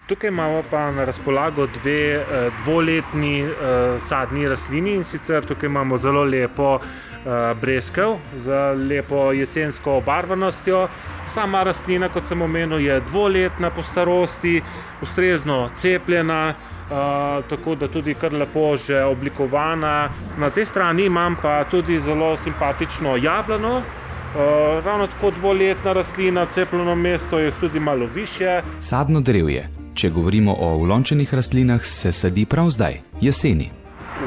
Tukaj imamo pa na razpolago dve dvoletni sadni rastlini, in sicer tukaj imamo zelo lepo breskev z lepo jesensko obarvanostjo. Sama rastlina, kot sem omenil, je dvoletna po starosti, ustrezno cepljena, tako da tudi kar lepo že oblikovana. Na tej strani imam pa tudi zelo simpatično jablano, ravno tako dvoletna rastlina, cepljeno mesto je tudi malo višje. Sadno drevje. Če govorimo o ulončenih rastlinah, se sadi prav zdaj, jeseni.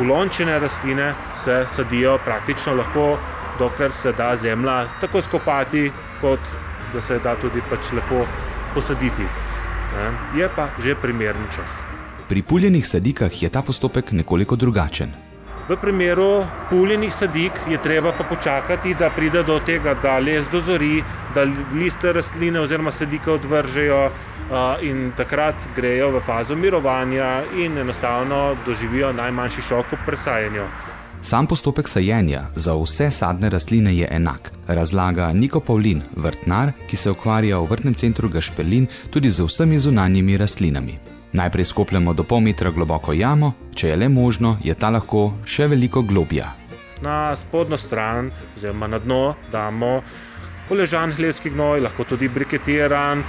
Ulončene rastline se sadijo praktično lahko, dokler se da zemlja tako skopati, kot da se da tudi pač lepo posaditi. Je pa že primeren čas. Pri puljenih sadikah je ta postopek nekoliko drugačen. V primeru puljenih sadik je treba pa počakati, da pride do tega, da les dozori, da liste rastline oziroma sadike odvržejo in takrat grejo v fazo mirovanja in enostavno doživijo najmanjši šok ob presajanju. Sam postopek sajenja za vse sadne rastline je enak, razlaga Niko Pavlin, vrtnar, ki se ukvarja v vrtnem centru Gašperlin tudi z vsemi zunanjimi rastlinami. Najprej skopljemo do pol metra globoko jamo, če je le možno, je ta lahko še veliko globja. Na spodnjo stran oziroma na dno damo poležan hlevski gnoj, lahko tudi briketiran,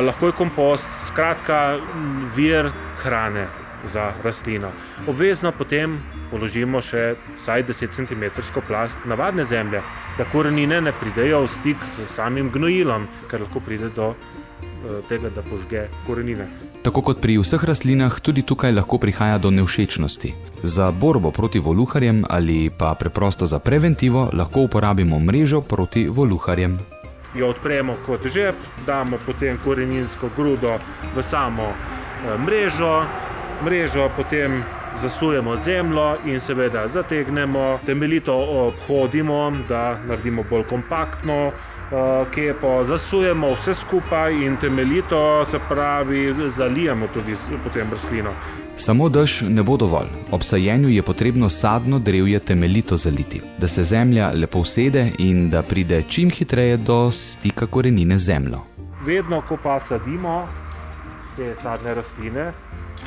lahko je kompost, skratka vir hrane za rastlino. Obvezno potem položimo še vsaj 10 cm plast navadne zemlje, da korenine ne pridejo v stik s samim gnojilom, ker lahko pride do tega, da požge korenine. Tako kot pri vseh rastlinah, tudi tukaj lahko prihaja do nevšečnosti. Za borbo proti voluharjem ali pa preprosto za preventivo lahko uporabimo mrežo proti voluharjem. Jo odpremo kot žep, damo potem koreninsko grudo v samo mrežo potem zasujemo zemljo in seveda zategnemo, temeljito obhodimo, da naredimo bolj kompaktno kepo, zasujemo vse skupaj in temeljito, se pravi, zalijemo tudi potem rastlino. Samo dež ne bo dovolj. Ob sajenju je potrebno sadno drevje temeljito zaliti, da se zemlja lepo usede in da pride čim hitreje do stika korenine z zemljo. Vedno, ko pa sadimo te sadne rastline,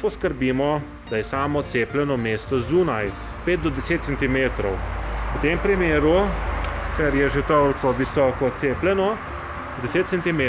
poskrbimo, da je samo cepljeno mesto zunaj, 5 do 10 cm. V tem primeru, ker je že toliko visoko cepljeno, 10 cm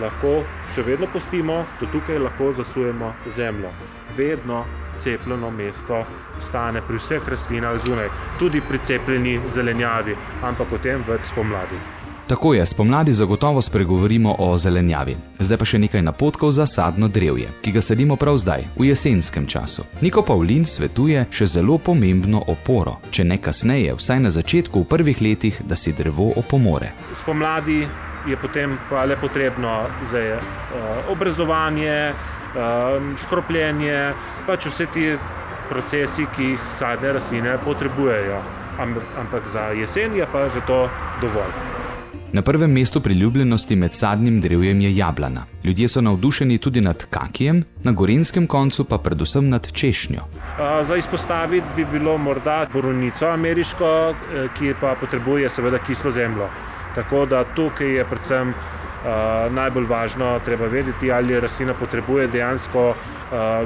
lahko še vedno pustimo, do tukaj lahko zasujemo zemljo. Vedno cepljeno mesto ostane pri vseh rastlinah zunaj, tudi pri cepljeni zelenjavi, ampak o tem več spomladi. Tako je, spomladi zagotovo spregovorimo o zelenjavi. Zdaj pa še nekaj napotkov za sadno drevje, ki ga sadimo prav zdaj, v jesenskem času. Niko Pavlin svetuje še zelo pomembno oporo, če ne kasneje, vsaj na začetku v prvih letih, da si drevo opomore. Spomladi je potem pa le potrebno za obrezovanje, škropljenje, pač vse ti procesi, ki jih sadne rastline potrebujejo. Ampak za jesen je pa že to dovolj. Na prvem mestu priljubljenosti med sadnim drevjem je jablana. Ljudje so navdušeni tudi nad kakijem, na gorenjskem koncu pa predvsem nad češnjo. Za izpostaviti bi bilo morda borovnico ameriško, ki pa potrebuje seveda kislo zemljo. Tako da tukaj je predvsem najbolj važno treba vedeti, ali rastlina potrebuje dejansko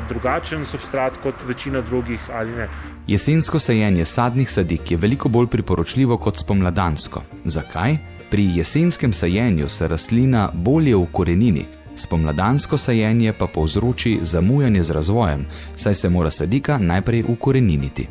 drugačen substrat kot večina drugih ali ne. Jesensko sajenje sadnih sadik je veliko bolj priporočljivo kot spomladansko. Zakaj? Pri jesenskem sajenju se rastlina bolje ukorenini, spomladansko sajenje pa povzroči zamujanje z razvojem, saj se mora sadika najprej ukoreniniti.